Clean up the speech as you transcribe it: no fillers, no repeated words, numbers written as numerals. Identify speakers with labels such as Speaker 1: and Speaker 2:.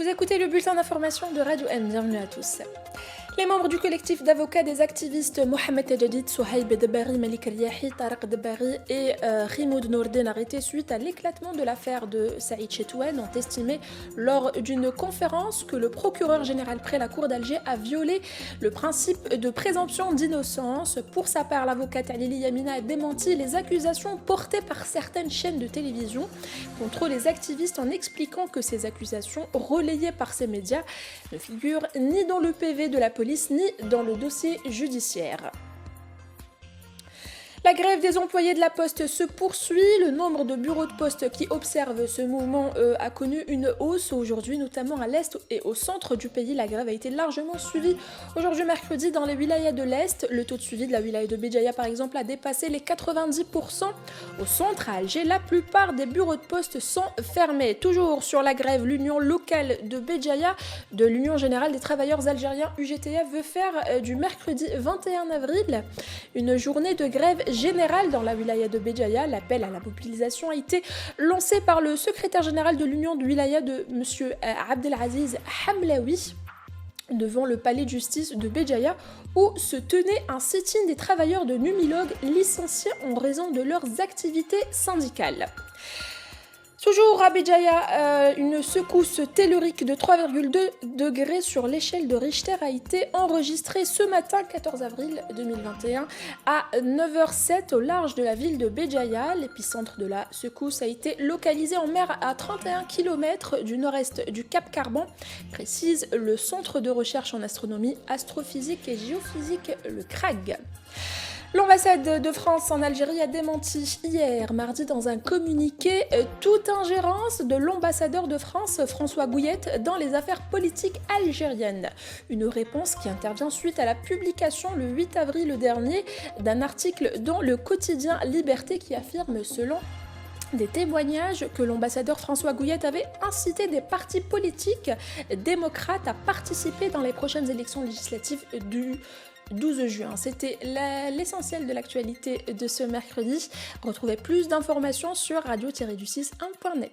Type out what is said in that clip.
Speaker 1: écoutez le bulletin d'information de Radio M. Bienvenue à tous. Les membres du collectif d'avocats des activistes Mohamed Tadjadid, Souhaib Debari, Malik Riahi, Tarek Debari et Rimoud Nourdin arrêtés suite à l'éclatement de l'affaire de Saïd Chetouane ont estimé lors d'une conférence que le procureur général près la cour d'Alger a violé le principe de présomption d'innocence. Pour sa part, l'avocate Alili Yamina a démenti les accusations portées par certaines chaînes de télévision contre les activistes en expliquant que ces accusations relayées par ces médias ne figurent ni dans le PV de la police ni dans le dossier judiciaire. La grève des employés de la Poste se poursuit. Le nombre de bureaux de poste qui observent ce mouvement a connu une hausse aujourd'hui, notamment à l'est et au centre du pays. La grève a été largement suivie aujourd'hui mercredi dans les wilayas de l'est. Le taux de suivi de la wilaya de Béjaïa, par exemple, a dépassé les 90%. Au centre, à Alger, la plupart des bureaux de poste sont fermés. Toujours sur la grève, l'union locale de Béjaïa de l'Union générale des travailleurs algériens UGTA veut faire du mercredi 21 avril une journée de grève générale dans la wilaya de Béjaïa. L'appel à la mobilisation a été lancé par le secrétaire général de l'Union de wilaya de M. Abdelaziz Hamlaoui devant le palais de justice de Béjaïa où se tenait un sit-in des travailleurs de Numilog licenciés en raison de leurs activités syndicales. Toujours à Béjaïa, une secousse tellurique de 3,2 degrés sur l'échelle de Richter a été enregistrée ce matin 14 avril 2021 à 9h07 au large de la ville de Béjaïa. L'épicentre de la secousse a été localisé en mer à 31 km du nord-est du Cap Carban, précise le Centre de recherche en astronomie, astrophysique et géophysique, le CRAG. L'ambassade de France en Algérie a démenti hier, mardi, dans un communiqué, toute ingérence de l'ambassadeur de France, François Gouillette, dans les affaires politiques algériennes. Une réponse qui intervient suite à la publication le 8 avril dernier d'un article dans le quotidien Liberté qui affirme, selon des témoignages, que l'ambassadeur François Gouillette avait incité des partis politiques démocrates à participer dans les prochaines élections législatives du 12 juin. C'était l'essentiel de l'actualité de ce mercredi. Retrouvez plus d'informations sur radio-du6.net.